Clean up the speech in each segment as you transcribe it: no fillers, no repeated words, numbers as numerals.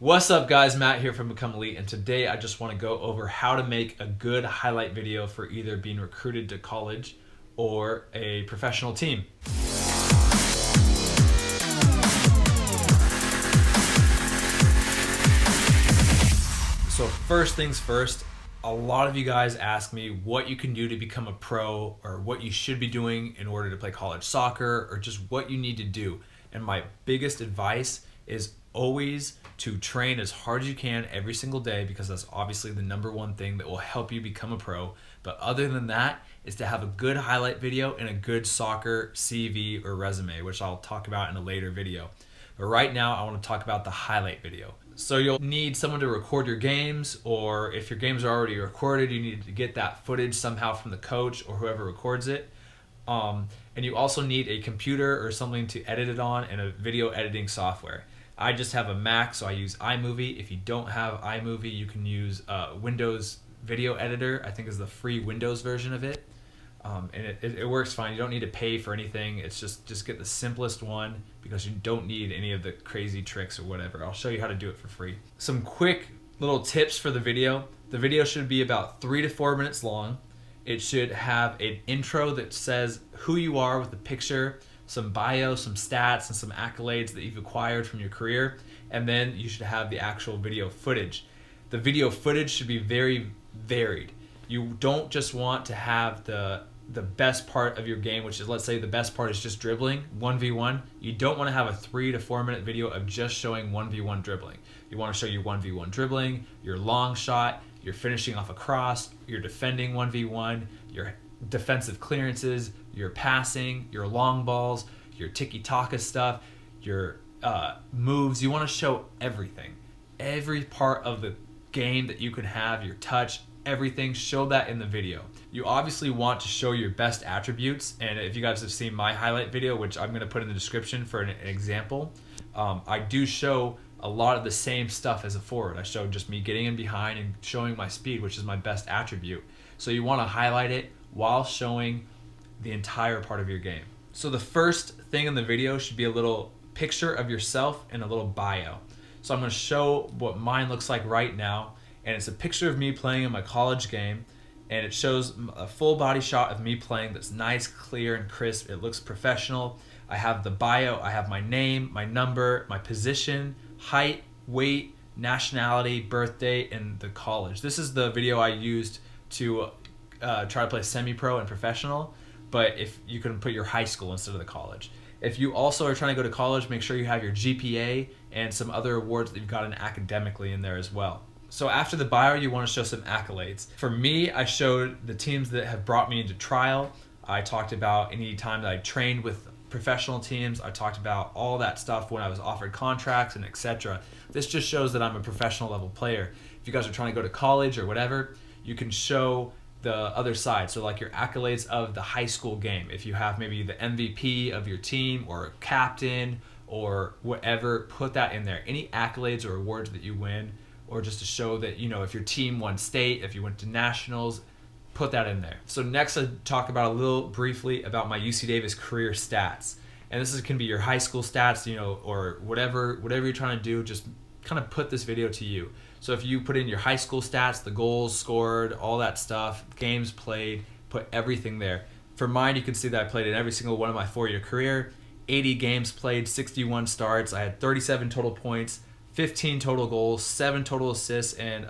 What's up guys, Matt here from Become Elite, and today I just want to go over how to make a good highlight video for either being recruited to college or a professional team. So first things first, a lot of you guys ask me what you can do to become a pro or what you should be doing in order to play college soccer or just what you need to do. And my biggest advice is always to train as hard as you can every single day, because that's obviously the number one thing that will help you become a pro. But other than that is to have a good highlight video and a good soccer CV or resume, which I'll talk about in a later video. But right now I want to talk about the highlight video. So you'll need someone to record your games, or if your games are already recorded, you need to get that footage somehow from the coach or whoever records it. And you also need a computer or something to edit it on and a video editing software. I just have a Mac, so I use iMovie. If you don't have iMovie, you can use Windows Video Editor. I think is the free Windows version of it. And it works fine. You don't need to pay for anything. It's just get the simplest one, because you don't need any of the crazy tricks or whatever. I'll show you how to do it for free. Some quick little tips for the video. The video should be about 3 to 4 minutes long. It should have an intro that says who you are with a picture, some bio, some stats, and some accolades that you've acquired from your career, and then you should have the actual video footage. The video footage should be very varied. You don't just want to have the best part of your game, which is, let's say the best part is just dribbling, 1v1. You don't want to have a 3 to 4 minute video of just showing 1v1 dribbling. You want to show your 1v1 dribbling, your long shot, your finishing off a cross, your defending 1v1, your defensive clearances, your passing, your long balls, your tiki-taka stuff, your moves. You want to show everything. Every part of the game that you can have, your touch, everything, show that in the video. You obviously want to show your best attributes, and if you guys have seen my highlight video, which I'm going to put in the description for an example, I do show a lot of the same stuff as a forward. I showed just me getting in behind and showing my speed, which is my best attribute. So you want to highlight it while showing the entire part of your game. So the first thing in the video should be a little picture of yourself and a little bio. So I'm going to show what mine looks like right now, and it's a picture of me playing in my college game, and it shows a full body shot of me playing that's nice, clear, and crisp. It looks professional. I have the bio, I have my name, my number, my position, height, weight, nationality, birthday, and the college. This is the video I used to try to play semi-pro and professional, but if you can put your high school instead of the college. If you also are trying to go to college, make sure you have your GPA and some other awards that you've gotten academically in there as well. So after the bio, you want to show some accolades. For me, I showed the teams that have brought me into trial. I talked about any time that I trained with professional teams. I talked about all that stuff when I was offered contracts and etc. This just shows that I'm a professional level player. If you guys are trying to go to college or whatever, you can show the other side. So like your accolades of the high school game. If you have maybe the MVP of your team or captain or whatever, put that in there. Any accolades or awards that you win, or just to show that, you know, if your team won state, if you went to nationals, put that in there. So next I talk about a little briefly about my UC Davis career stats. And this can be your high school stats, you know, or whatever you're trying to do, just kind of put this video to you. So if you put in your high school stats, the goals scored, all that stuff, games played, put everything there. For mine, you can see that I played in every single one of my 4-year career, 80 games played, 61 starts. I had 37 total points, 15 total goals, 7 total assists, and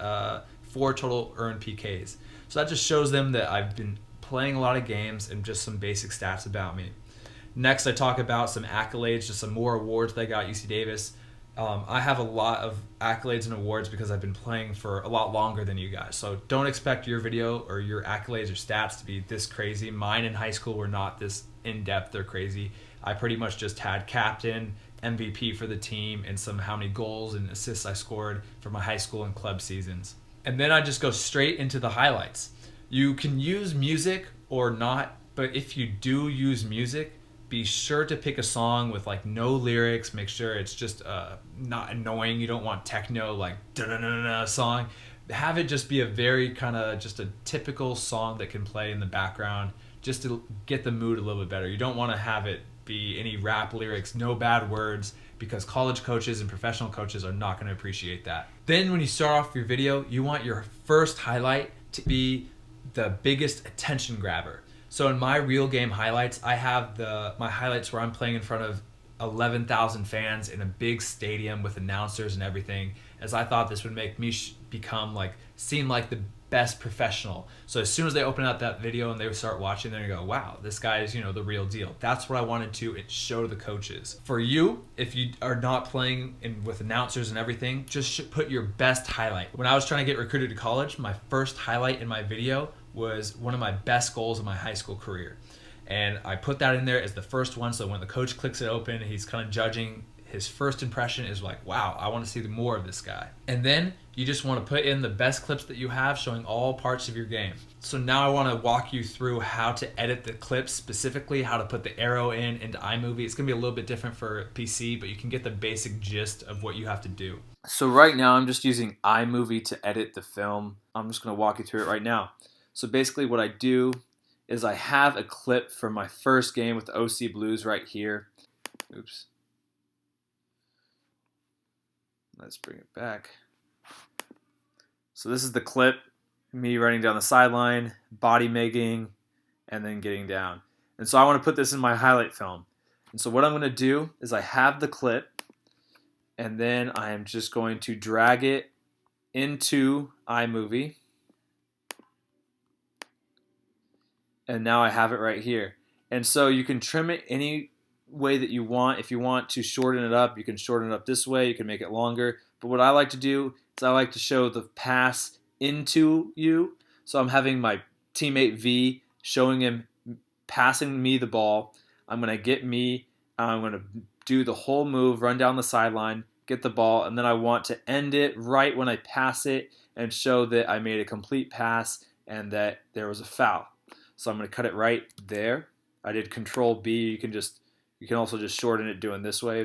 4 total earned PKs. So that just shows them that I've been playing a lot of games and just some basic stats about me. Next, I talk about some accolades, just some more awards that I got at UC Davis. I have a lot of accolades and awards because I've been playing for a lot longer than you guys. So don't expect your video or your accolades or stats to be this crazy. Mine in high school were not this in-depth or crazy. I pretty much just had captain, MVP for the team, and some how many goals and assists I scored for my high school and club seasons. And then I just go straight into the highlights. You can use music or not, but if you do use music, be sure to pick a song with like no lyrics. Make sure it's just not annoying. You don't want techno like da-da-da-da song. Have it just be a very kind of just a typical song that can play in the background just to get the mood a little bit better. You don't want to have it be any rap lyrics, no bad words, because college coaches and professional coaches are not going to appreciate that. Then when you start off your video, you want your first highlight to be the biggest attention grabber. So in my real game highlights, I have my highlights where I'm playing in front of 11,000 fans in a big stadium with announcers and everything, as I thought this would make me seem like the best professional. So as soon as they open up that video and they start watching, they're gonna go, wow, this guy is, the real deal. That's what I wanted to show the coaches. For you, if you are not playing with announcers and everything, just put your best highlight. When I was trying to get recruited to college, my first highlight in my video was one of my best goals of my high school career. And I put that in there as the first one, so when the coach clicks it open, he's kind of judging. His first impression is like, wow, I want to see more of this guy. And then you just want to put in the best clips that you have showing all parts of your game. So now I want to walk you through how to edit the clips, specifically how to put the arrow into iMovie. It's going to be a little bit different for PC, but you can get the basic gist of what you have to do. So right now I'm just using iMovie to edit the film. I'm just going to walk you through it right now. So basically what I do is I have a clip from my first game with the OC Blues right here. Oops. Let's bring it back. So this is the clip, me running down the sideline, body making, and then getting down. And so I want to put this in my highlight film. And so what I'm going to do is I have the clip, and then I am just going to drag it into iMovie. And now I have it right here. And so you can trim it any way that you want. If you want to shorten it up, you can shorten it up this way. You can make it longer. But what I like to do is I like to show the pass into you. So I'm having my teammate V showing him passing me the ball. I'm going to get me. I'm going to do the whole move, run down the sideline, get the ball, and then I want to end it right when I pass it and show that I made a complete pass and that there was a foul. So I'm going to cut it right there. I did Control B. You can also just shorten it doing this way.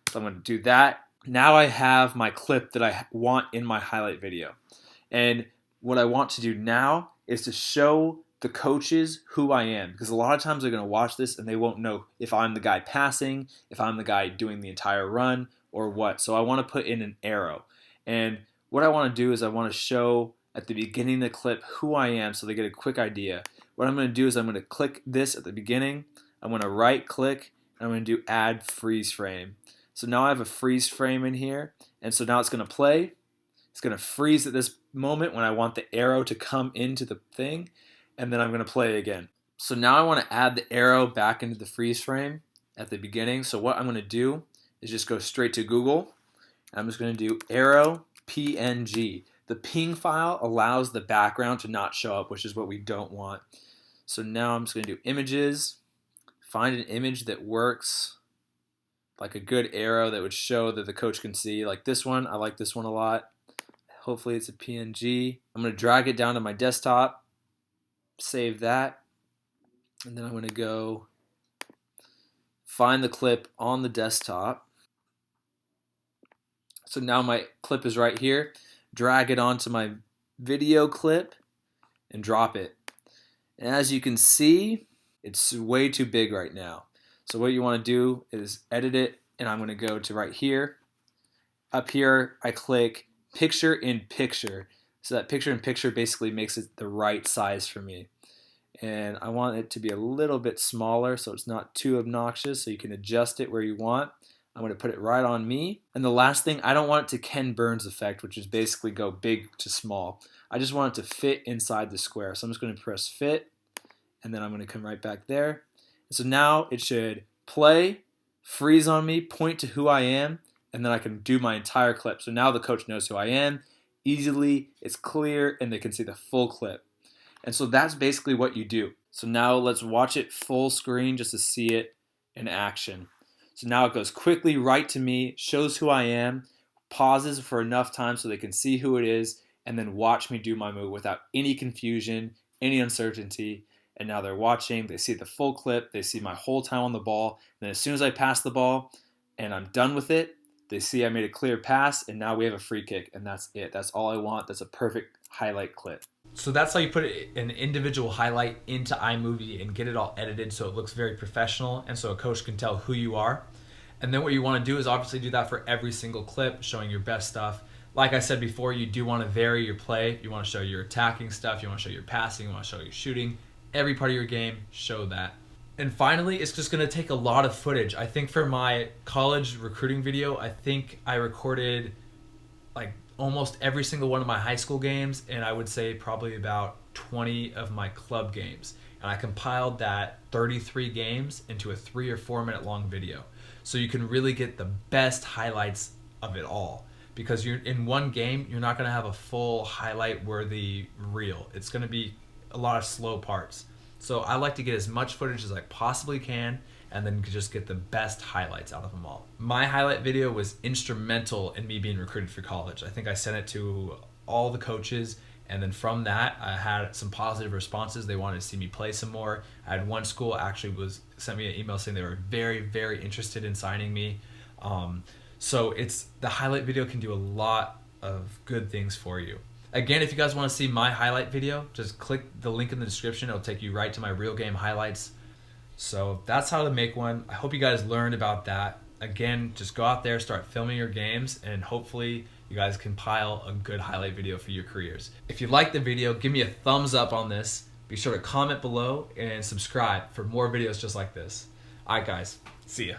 So I'm going to do that. Now I have my clip that I want in my highlight video. And what I want to do now is to show the coaches who I am. Because a lot of times they're going to watch this and they won't know if I'm the guy passing, if I'm the guy doing the entire run, or what. So I want to put in an arrow. And what I want to do is I want to show at the beginning of the clip who I am so they get a quick idea. What I'm going to do is I'm going to click this at the beginning. I'm going to right click and I'm going to do add freeze frame. So now I have a freeze frame in here, and so now it's going to play. It's going to freeze at this moment when I want the arrow to come into the thing, and then I'm going to play again. So now I want to add the arrow back into the freeze frame at the beginning. So what I'm going to do is just go straight to Google. I'm just going to do arrow PNG. The ping file allows the background to not show up, which is what we don't want. So now I'm just going to do images, find an image that works, like a good arrow that would show that the coach can see. Like this one, I like this one a lot. Hopefully it's a PNG. I'm going to drag it down to my desktop, save that, and then I'm going to go find the clip on the desktop. So now my clip is right here. Drag it onto my video clip and drop it. And as you can see, it's way too big right now. So what you want to do is edit it, and I'm going to go to right here. Up here, I click picture in picture. So that picture in picture basically makes it the right size for me. And I want it to be a little bit smaller so it's not too obnoxious, so you can adjust it where you want. I'm going to put it right on me. And the last thing, I don't want it to Ken Burns effect, which is basically go big to small. I just want it to fit inside the square. So I'm just going to press fit, and then I'm going to come right back there. And so now it should play, freeze on me, point to who I am, and then I can do my entire clip. So now the coach knows who I am easily, it's clear, and they can see the full clip. And so that's basically what you do. So now let's watch it full screen just to see it in action. So now it goes quickly right to me, shows who I am, pauses for enough time so they can see who it is, and then watch me do my move without any confusion, any uncertainty. And now they're watching, they see the full clip, they see my whole time on the ball. And then as soon as I pass the ball and I'm done with it, they see I made a clear pass, and now we have a free kick, and that's it. That's all I want. That's a perfect highlight clip. So that's how you put an individual highlight into iMovie and get it all edited so it looks very professional and so a coach can tell who you are. And then what you want to do is obviously do that for every single clip, showing your best stuff. Like I said before, you do want to vary your play. You want to show your attacking stuff, you want to show your passing, you want to show your shooting. Every part of your game, show that. And finally, it's just going to take a lot of footage. I think for my college recruiting video, I think I recorded like almost every single one of my high school games, and I would say probably about 20 of my club games. And I compiled that 33 games into a 3 or 4 minute long video. So you can really get the best highlights of it all. Because you're in one game, you're not going to have a full highlight worthy reel. It's going to be a lot of slow parts. So I like to get as much footage as I possibly can and then just get the best highlights out of them all. My highlight video was instrumental in me being recruited for college. I think I sent it to all the coaches, and then from that I had some positive responses. They wanted to see me play some more. I had one school actually sent me an email saying they were very, very interested in signing me. So the highlight video can do a lot of good things for you. Again, if you guys want to see my highlight video, just click the link in the description. It'll take you right to my real game highlights. So that's how to make one. I hope you guys learned about that. Again, just go out there, start filming your games, and hopefully you guys compile a good highlight video for your careers. If you liked the video, give me a thumbs up on this. Be sure to comment below and subscribe for more videos just like this. All right, guys. See ya.